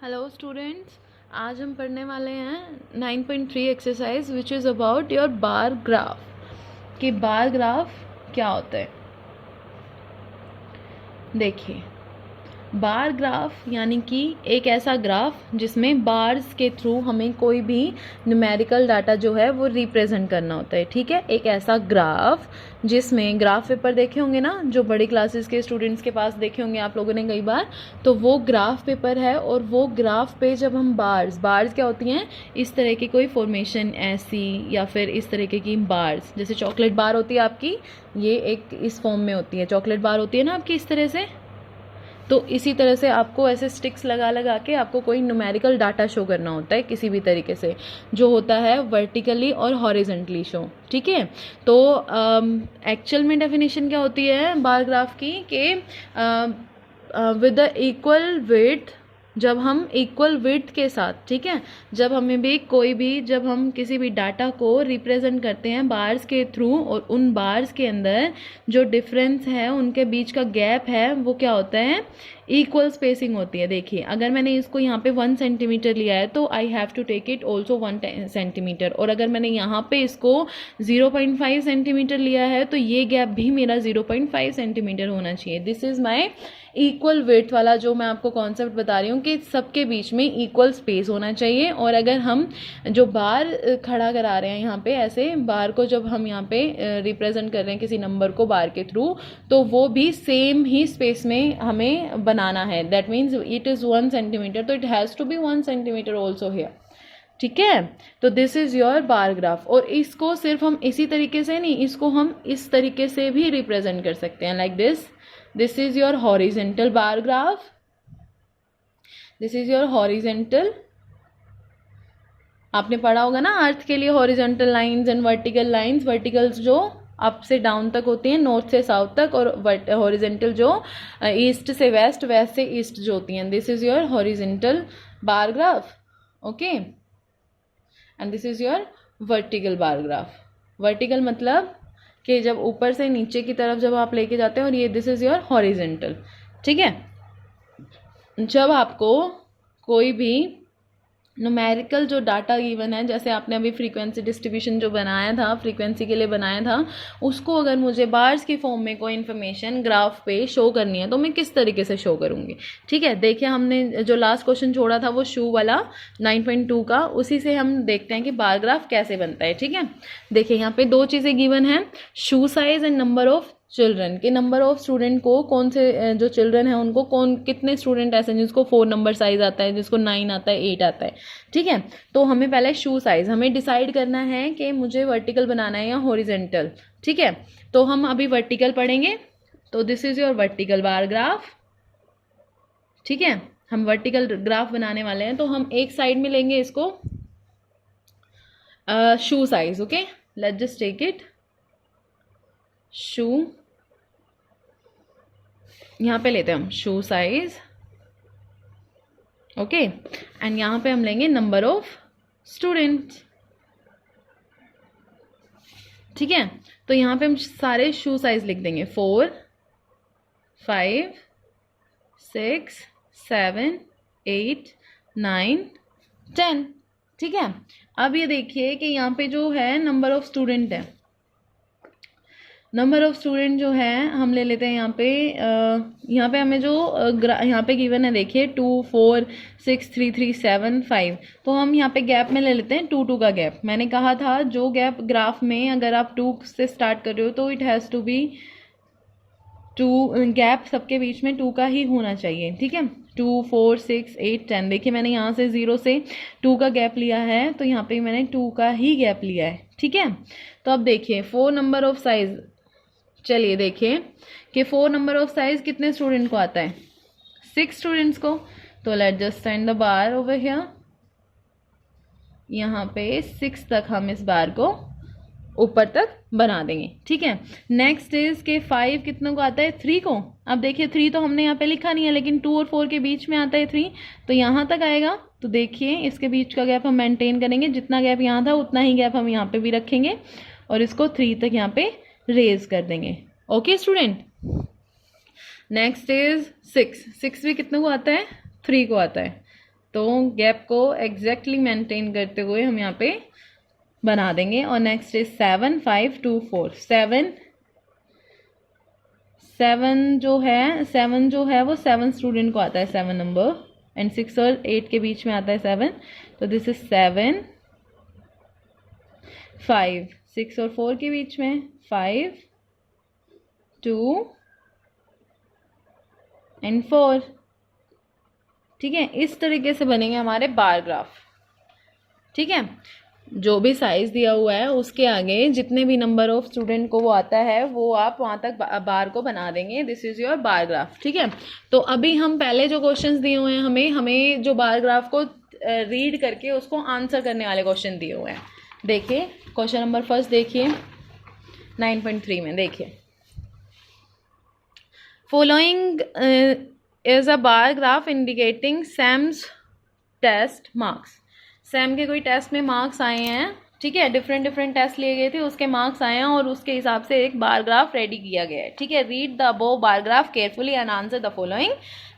Hello students, आज हम पढ़ने वाले हैं 9.3 exercise which is about your bar graph कि बार ग्राफ क्या होता है। देखिए, बार ग्राफ यानी कि एक ऐसा ग्राफ जिसमें बार्स के थ्रू हमें कोई भी न्यूमेरिकल डाटा जो है वो रिप्रेजेंट करना होता है। ठीक है, एक ऐसा ग्राफ जिसमें ग्राफ पेपर देखे होंगे ना, जो बड़ी क्लासेस के स्टूडेंट्स के पास देखे होंगे आप लोगों ने कई बार, तो वो ग्राफ पेपर है। और वो ग्राफ पे जब हम बार्स क्या होती हैं, इस तरह की कोई फॉर्मेशन ऐसी या फिर इस तरीके की बार्स, जैसे चॉकलेट बार होती है आपकी, ये एक इस फॉर्म में होती है, चॉकलेट बार होती है ना आपकी इस तरह से। तो इसी तरह से आपको ऐसे स्टिक्स लगा लगा के आपको कोई न्यूमेरिकल डाटा शो करना होता है किसी भी तरीके से, जो होता है वर्टिकली और हॉरिजेंटली शो। ठीक है, तो एक्चुअल में डेफिनेशन क्या होती है बार ग्राफ की कि विद द इक्वल विड्थ, जब हम इक्वल विड्थ के साथ, ठीक है, जब हमें भी कोई भी, जब हम किसी भी डाटा को रिप्रेजेंट करते हैं बार्स के थ्रू, और उन बार्स के अंदर जो डिफरेंस है, उनके बीच का गैप है, वो क्या होता है, इक्वल स्पेसिंग होती है। देखिए, अगर मैंने इसको यहाँ पे 1 सेंटीमीटर लिया है तो I have to take it also 1 centimetre, और अगर मैंने यहाँ पे इसको 0.5 सेंटीमीटर लिया है तो ये गैप भी मेरा 0.5 सेंटीमीटर होना चाहिए। This is my equal weight वाला जो मैं आपको कॉन्सेप्ट बता रही हूँ कि सबके बीच में इक्वल स्पेस होना चाहिए। और अगर हम जो बार खड़ा करा रहे हैं यहाँ पे, ऐसे बार को जब हम यहाँ पे रिप्रेजेंट कर रहे हैं किसी नंबर को बार के थ्रू, तो वो भी सेम ही स्पेस में हमें बनाना है। That means it is 1 centimetre, तो it has to be 1 centimetre also here. ठीक है, तो this is your bar graph. और इसको सिर्फ हम इसी तरीके से नहीं, इसको हम इस तरीके से भी रिप्रेजेंट कर सकते हैं, like this. This is your horizontal bar graph, this is your horizontal. आपने पढ़ा होगा ना अर्थ के लिए horizontal lines and vertical lines. Verticals जो अप से डाउन तक होती हैं, नॉर्थ से साउथ तक, और हॉरिजेंटल जो ईस्ट से वेस्ट, वेस्ट से ईस्ट जो होती हैं। This is your horizontal bar graph, okay, and this is your vertical bar graph. Vertical मतलब कि जब ऊपर से नीचे की तरफ जब आप लेके जाते हैं, और ये दिस इज योर हॉरिजेंटल। ठीक है, जब आपको कोई भी न्यूमेरिकल जो डाटा गिवन है, जैसे आपने अभी फ्रीक्वेंसी डिस्ट्रीब्यूशन जो बनाया था, फ्रीक्वेंसी के लिए बनाया था, उसको अगर मुझे बार्स की फॉर्म में कोई इन्फॉर्मेशन ग्राफ पे शो करनी है तो मैं किस तरीके से शो करूँगी। ठीक है, देखिए हमने जो लास्ट क्वेश्चन छोड़ा था वो शू वाला 9.2 का, उसी से हम देखते हैं कि बार ग्राफ कैसे बनता है। ठीक है, देखिए यहाँ पे 2 चीज़ें गिवन है, शू size and number of children. के नंबर ऑफ स्टूडेंट को, कौन से जो चिल्ड्रन है उनको, कितने स्टूडेंट ऐसे हैं जिसको 4 नंबर साइज आता है, जिसको 9 आता है, 8 आता है। ठीक है, तो हमें पहले शू साइज हमें डिसाइड करना है कि मुझे वर्टिकल बनाना है या हॉरिजेंटल। ठीक है, तो हम अभी वर्टिकल पढ़ेंगे, तो this is your vertical bar graph. ठीक है, हम वर्टिकल ग्राफ बनाने वाले हैं, तो हम एक साइड में लेंगे इसको shoe size. Okay, let's just take it shoe, यहाँ पे लेते हैं हम शू साइज, ओके, एंड यहाँ पे हम लेंगे नंबर ऑफ स्टूडेंट्स। ठीक है, तो यहाँ पे हम सारे शू साइज लिख देंगे, 4, 5, 6, 7, 8, 9, 10। ठीक है, अब ये देखिए कि यहाँ पे जो है नंबर ऑफ स्टूडेंट है, नंबर ऑफ स्टूडेंट जो है हम ले लेते हैं यहाँ पे हमें जो यहाँ पे गिवन है, देखिए 2, 4, 6, 3, 3, 7, 5, तो हम यहाँ पे गैप में ले लेते हैं 2, 2 का गैप। मैंने कहा था जो गैप ग्राफ में अगर आप 2 से स्टार्ट कर रहे हो तो it has to be 2, gap सबके बीच में 2 का ही होना चाहिए। ठीक है, 2, 4, 6, 8, 10। देखिए मैंने यहाँ से 0 से 2 का गैप लिया है, तो यहाँ पे मैंने 2 का ही गैप लिया है। ठीक है, तो अब देखिए 4 नंबर ऑफ साइज, चलिए देखिए कि 4 नंबर ऑफ साइज कितने स्टूडेंट को आता है, 6 स्टूडेंट्स को। तो let just send the bar over here, यहाँ पे 6 तक हम इस बार को ऊपर तक बना देंगे। ठीक है, नेक्स्ट इज के 5 कितनों को आता है, 3 को। अब देखिए 3 तो हमने यहाँ पे लिखा नहीं है, लेकिन 2 और 4 के बीच में आता है 3, तो यहाँ तक आएगा। तो देखिए इसके बीच का गैप हम मेंटेन करेंगे, जितना गैप यहाँ था उतना ही गैप हम यहाँ पे भी रखेंगे, और इसको 3 तक यहाँ पे रेज कर देंगे। ओके स्टूडेंट, नेक्स्ट इज 6 भी कितने को आता है, 3 को आता है। तो गैप को एग्जैक्टली मेंटेन करते हुए हम यहाँ पे बना देंगे। और नेक्स्ट इज 7 5 2 4 7 जो है वो 7 स्टूडेंट को आता है 7 नंबर, एंड 6 और 8 के बीच में आता है 7, तो दिस इज 7 5, 6 और 4 के बीच में 5 2 एंड 4। ठीक है, इस तरीके से बनेंगे हमारे बार ग्राफ। ठीक है, जो भी साइज दिया हुआ है उसके आगे जितने भी नंबर ऑफ स्टूडेंट को वो आता है वो आप वहाँ तक बार को बना देंगे। This is your bar graph. ठीक है, तो अभी हम पहले जो क्वेश्चंस दिए हुए हैं हमें जो बार ग्राफ को रीड करके उसको आंसर करने वाले क्वेश्चन दिए हुए हैं। देखिए क्वेश्चन नंबर फर्स्ट देखिए 9.3 में देखिए, following is a bar graph indicating Sam's test marks. Sam के कोई टेस्ट में मार्क्स आए हैं, ठीक है, डिफरेंट टेस्ट लिए गए थे, उसके मार्क्स आए हैं और उसके हिसाब से एक बार ग्राफ रेडी किया गया है। ठीक है, read the above bar graph carefully and answer the following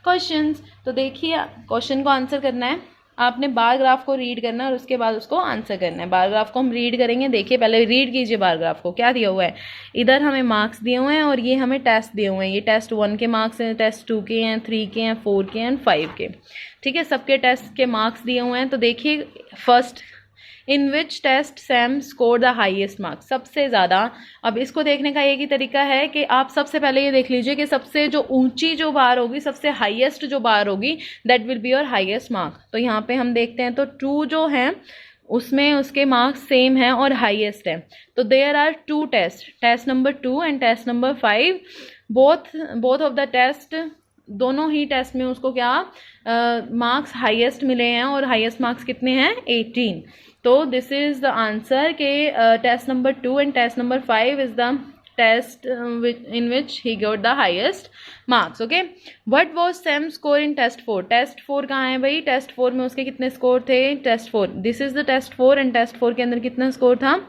questions. तो देखिए क्वेश्चन को आंसर करना है, आपने बार ग्राफ को रीड करना है और उसके बाद उसको आंसर करना है। बार ग्राफ को हम रीड करेंगे, देखिए पहले रीड कीजिए बार ग्राफ को। क्या दिया हुआ है, इधर हमें मार्क्स दिए हुए हैं और ये हमें टेस्ट दिए हुए हैं। ये टेस्ट 1 के मार्क्स हैं, टेस्ट 2 के हैं, 3 के हैं, 4 के हैं, 5 के। ठीक है, सबके टेस्ट के मार्क्स दिए हुए हैं। तो देखिए first, in which test Sam score the highest marks, सबसे ज़्यादा। अब इसको देखने का एक ही तरीका है कि आप सबसे पहले ये देख लीजिए कि सबसे जो ऊंची जो बार होगी, सबसे हाईएस्ट जो बार होगी, that will be your highest mark. तो यहाँ पे हम देखते हैं तो 2 जो है उसमें उसके मार्क्स सेम हैं और हाईएस्ट है। तो there are 2 test, test number 2 and test number 5, both of the test, दोनों ही टेस्ट में उसको क्या मार्क्स हाईएस्ट मिले हैं और हाईएस्ट मार्क्स कितने हैं 18। तो दिस इज द आंसर के test number 2 and test number 5 is the test in which he got the highest marks. Okay, what was Sam's score in test 4? Test 4 कहाँ है भाई, टेस्ट 4 में उसके कितने स्कोर थे, test 4, this is the test 4 and test 4 के अंदर कितना स्कोर था।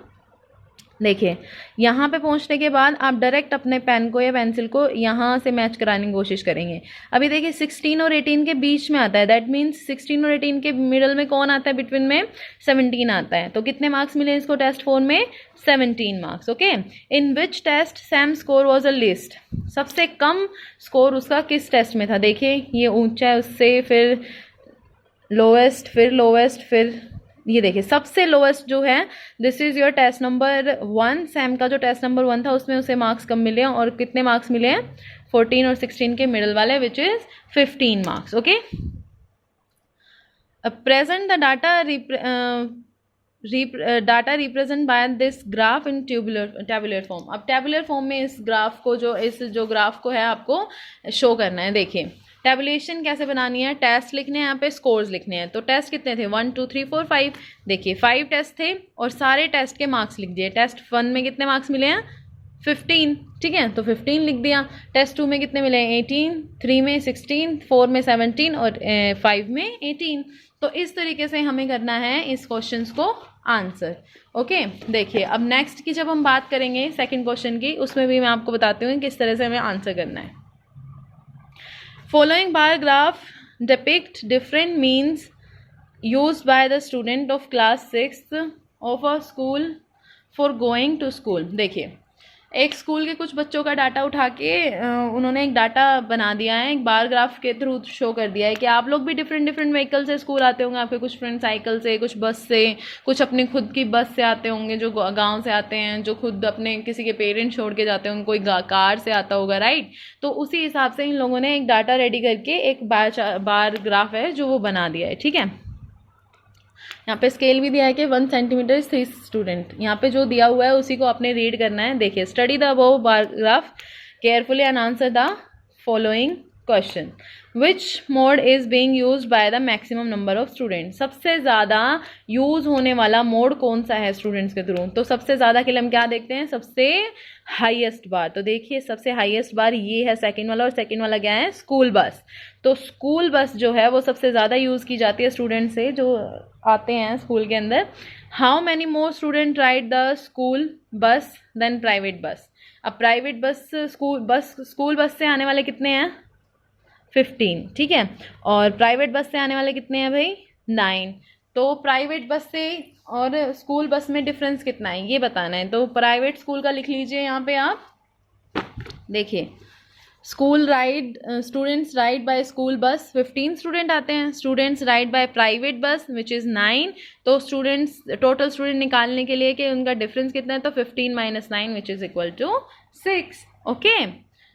देखिए यहाँ पे पहुँचने के बाद आप डायरेक्ट अपने पेन को या पेंसिल को यहाँ से मैच कराने की कोशिश करेंगे। अभी देखिए 16 और 18 के बीच में आता है, दैट मीन्स 16 और 18 के मिडल में कौन आता है, बिटवीन में 17 आता है। तो कितने मार्क्स मिले इसको टेस्ट 4 में, 17 marks. Okay, in which test Sam score was a least, सबसे कम स्कोर उसका किस टेस्ट में था। देखिए ये ऊंचा है उससे, फिर लोवेस्ट, फिर लोवेस्ट, फिर ये देखिए सबसे लोवेस्ट जो है, this is your test number 1। Sam का जो टेस्ट नंबर 1 था उसमें उसे मार्क्स कम मिले हैं और कितने मार्क्स मिले हैं 14 और 16 के मिडल वाले, which is 15 marks. Okay, present the data represent by this graph in tabular form. अब टेबुलर फॉर्म में इस ग्राफ को है आपको शो करना है। देखिए टेबुलेशन कैसे बनानी है, टेस्ट लिखने हैं यहाँ पे, स्कोर्स लिखने हैं। तो टेस्ट कितने थे 1 2 3 4 5, देखिए 5 टेस्ट थे और सारे टेस्ट के मार्क्स लिख दिए। टेस्ट 1 में कितने मार्क्स मिले हैं 15, ठीक है, तो 15 लिख दिया। टेस्ट 2 में कितने मिले 18, 3 में 16, 4 में 17 और 5 में 18। तो इस तरीके से हमें करना है इस क्वेश्चन को आंसर। ओके, देखिए अब नेक्स्ट की जब हम बात करेंगे सेकंड क्वेश्चन की, उसमें भी मैं आपको बताती हूँ किस तरह से हमें आंसर करना है। Following bar graph depict different means used by the student of class 6th of a school for going to school। देखिए एक स्कूल के कुछ बच्चों का डाटा उठा के उन्होंने एक डाटा बना दिया है, एक बार ग्राफ के थ्रू शो कर दिया है कि आप लोग भी डिफरेंट व्हीकल से स्कूल आते होंगे। आपके कुछ फ्रेंड साइकिल से, कुछ बस से, कुछ अपने खुद की बस से आते होंगे, जो गांव से आते हैं, जो खुद अपने किसी के पेरेंट्स छोड़ के जाते होंगे, कोई कार से आता होगा, राइट। तो उसी हिसाब से इन लोगों ने एक डाटा रेडी करके एक बार ग्राफ है जो वो बना दिया है। ठीक है, यहाँ पे स्केल भी दिया है कि 1 सेंटीमीटर 3 स्टूडेंट। यहाँ पे जो दिया हुआ है उसी को आपने रीड करना है। देखिए study the above bar graph carefully and answer the following question. Which mode is being used by the maximum number of students, सबसे ज़्यादा यूज़ होने वाला मोड कौन सा है स्टूडेंट्स के थ्रू। तो सबसे ज़्यादा के लिए हम क्या देखते हैं, सबसे हाईएस्ट बार। तो देखिए सबसे हाईएस्ट बार ये है सेकंड वाला, और सेकंड वाला क्या है स्कूल बस। तो स्कूल बस जो है वो सबसे ज़्यादा यूज़ की जाती है स्टूडेंट से जो आते हैं स्कूल के अंदर। How many more student ride the school bus then private bus. अब प्राइवेट बस स्कूल बस से आने वाले कितने हैं 15, ठीक है। और प्राइवेट बस से आने वाले कितने हैं भाई? 9। तो प्राइवेट बस से और स्कूल बस में डिफरेंस कितना है ये बताना है। तो प्राइवेट स्कूल का लिख लीजिए यहाँ पे आप, देखिए school ride, students ride bye school bus 15 student आते हैं, students ride by private bus which is 9। तो स्टूडेंट्स, टोटल स्टूडेंट निकालने के लिए कि उनका डिफरेंस कितना है, तो 15 - 9 which is equal to 6। Okay,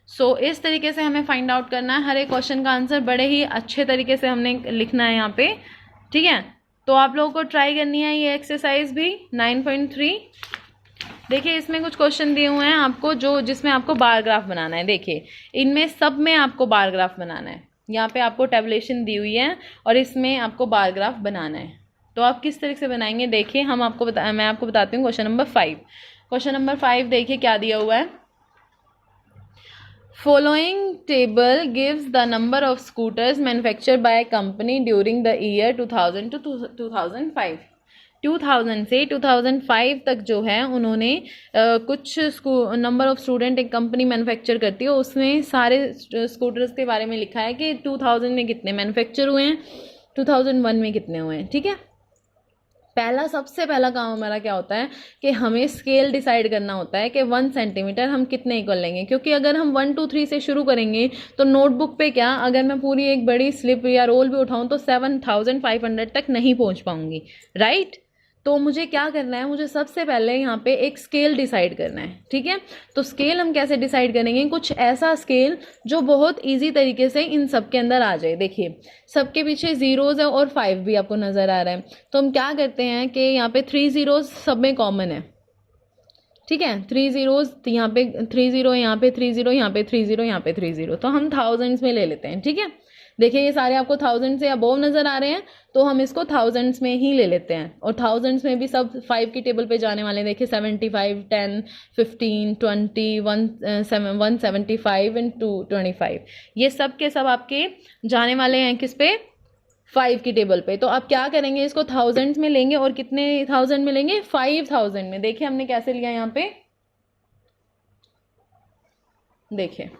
so इस तरीके से हमें फाइंड आउट करना है। हर एक क्वेश्चन का आंसर बड़े ही अच्छे तरीके से हमने लिखना है यहाँ पे, ठीक है। तो आप लोगों को ट्राई करनी है ये एक्सरसाइज भी 9.3। देखिए इसमें कुछ क्वेश्चन दिए हुए हैं आपको, जो जिसमें आपको बार ग्राफ बनाना है। देखिए इनमें सब में आपको बार ग्राफ बनाना है। यहाँ पे आपको टेबुलेशन दी हुई है और इसमें आपको बार ग्राफ बनाना है। तो आप किस तरीके से बनाएंगे, देखिए मैं आपको बताती हूँ। क्वेश्चन नंबर 5, क्वेश्चन नंबर 5 देखिए क्या दिया हुआ है। Following table gives the number of scooters manufactured by a company during the year 2000 to 2005। 2000 से 2005 तक जो है उन्होंने कुछ नंबर ऑफ स्टूडेंट एक कंपनी मैन्युफैक्चर करती है, उसमें सारे स्कूटर्स के बारे में लिखा है कि 2000 में कितने मैन्युफैक्चर हुए हैं, 2001 में कितने हुए हैं, ठीक है। सबसे पहला काम हमारा क्या होता है कि हमें स्केल डिसाइड करना होता है कि 1 सेंटीमीटर हम कितने इक्वल लेंगे। क्योंकि अगर हम 1 2 3 से शुरू करेंगे तो नोटबुक पे क्या, अगर मैं पूरी एक बड़ी स्लिप या रोल भी उठाऊं तो 7500 तक नहीं पहुंच पाऊंगी, राइट। तो मुझे क्या करना है, मुझे सबसे पहले यहाँ पे एक स्केल डिसाइड करना है, ठीक है। तो स्केल हम कैसे डिसाइड करेंगे, कुछ ऐसा स्केल जो बहुत इजी तरीके से इन सब के अंदर आ जाए। देखिए सबके पीछे जीरोज है और 5 भी आपको नज़र आ रहा है। तो हम क्या करते हैं कि यहाँ पे 3 जीरोज सब में कॉमन है, ठीक है। 3 जीरोज यहाँ पे 3 0, यहाँ पे 3 0, यहाँ पे 3 0, यहाँ पे 3 0। तो हम थाउजेंड्स में ले लेते हैं, ठीक है। देखिए ये सारे आपको 1000 से अबोव नज़र आ रहे हैं, तो हम इसको थाउजेंड्स में ही ले लेते हैं। और थाउजेंड्स में भी सब 5 की टेबल पे जाने वाले हैं। देखिए 75, 10, 15, 20, 175 एंड 225, ये सब के सब आपके जाने वाले हैं किस पे, 5 की टेबल पे। तो आप क्या करेंगे, इसको थाउजेंड्स में लेंगे और कितने थाउजेंड में लेंगे, 5000 में। देखिए हमने कैसे लिया यहाँ पे, देखिए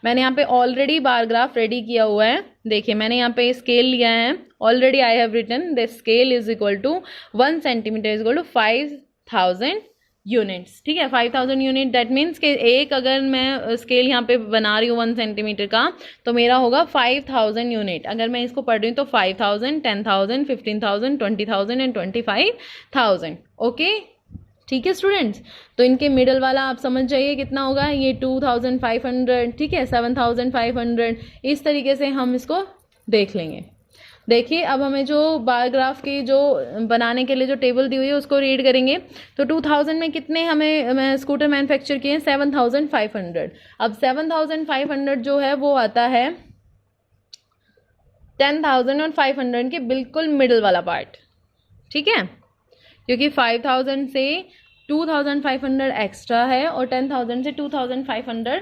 मैंने यहाँ पे ऑलरेडी बार ग्राफ रेडी किया हुआ है। देखिए मैंने यहाँ पे स्केल लिया है already, I have written the scale is equal to 1 centimetre is equal to 5000 units, ठीक है। 5000 यूनिट, दैट मीन्स कि एक अगर मैं स्केल यहाँ पे बना रही हूँ 1 सेंटीमीटर का, तो मेरा होगा 5000 यूनिट। अगर मैं इसको पढ़ रही हूँ तो 5000, 10000, 15000, 20000 एंड 25000। ओके, ठीक है स्टूडेंट्स। तो इनके मिडल वाला आप समझ जाइए कितना होगा, ये 2500, ठीक है, 7500। इस तरीके से हम इसको देख लेंगे। देखिए अब हमें जो बार ग्राफ की जो बनाने के लिए जो टेबल दी हुई है उसको रीड करेंगे। तो 2000 में कितने हमें स्कूटर मैन्युफैक्चर किए हैं, 7500। अब 7500 जो है वो आता है 10,000 और 500 के बिल्कुल मिडल वाला पार्ट, ठीक है। क्योंकि 5000 से 2500 एक्स्ट्रा है और 10,000 से 2500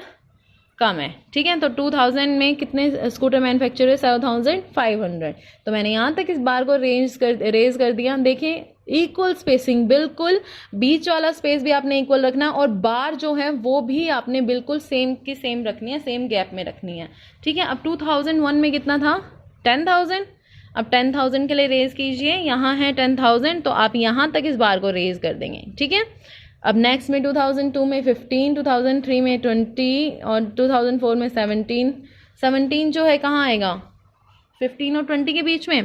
कम है, ठीक है। तो 2000 में कितने स्कूटर मैन्युफैक्चर है, 7500। तो मैंने यहाँ तक इस बार को रेज कर दिया। देखिए इक्वल स्पेसिंग, बिल्कुल बीच वाला स्पेस भी आपने इक्वल रखना और बार जो है वो भी आपने बिल्कुल सेम की सेम रखनी है, सेम गैप में रखनी है, ठीक है। अब 2001 में कितना था, 10,000। अब 10,000 के लिए रेज कीजिए, यहाँ है 10,000, तो आप यहाँ तक इस बार को रेज कर देंगे, ठीक है। अब नेक्स्ट में 2002 में 15, 2003 में 20 और 2004 में 17 जो है कहाँ आएगा, 15 और 20 के बीच में।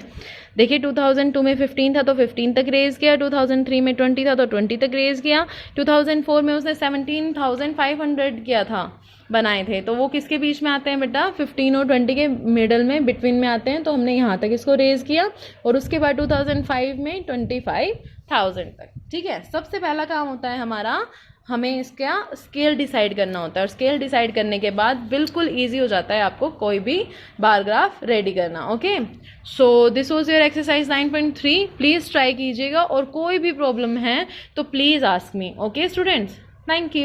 देखिए 2002 में 15 था तो 15 तक रेज किया, 2003 में 20 था तो 20 तक रेज किया, 2004 में उसने 17,500 किया था, बनाए थे। तो वो किसके बीच में आते हैं बेटा, 15 और 20 के मिडल में, बिटवीन में आते हैं। तो हमने यहाँ तक इसको रेज किया और उसके बाद 2005 में 25,000 तक, ठीक है। सबसे पहला काम होता है हमारा, हमें इसका स्केल डिसाइड करना होता है और स्केल डिसाइड करने के बाद बिल्कुल इजी हो जाता है आपको कोई भी बार ग्राफ रेडी करना। Okay, so this was your exercise 9.3। Please try कीजिएगा और कोई भी प्रॉब्लम है तो please ask me. Okay students, thank you.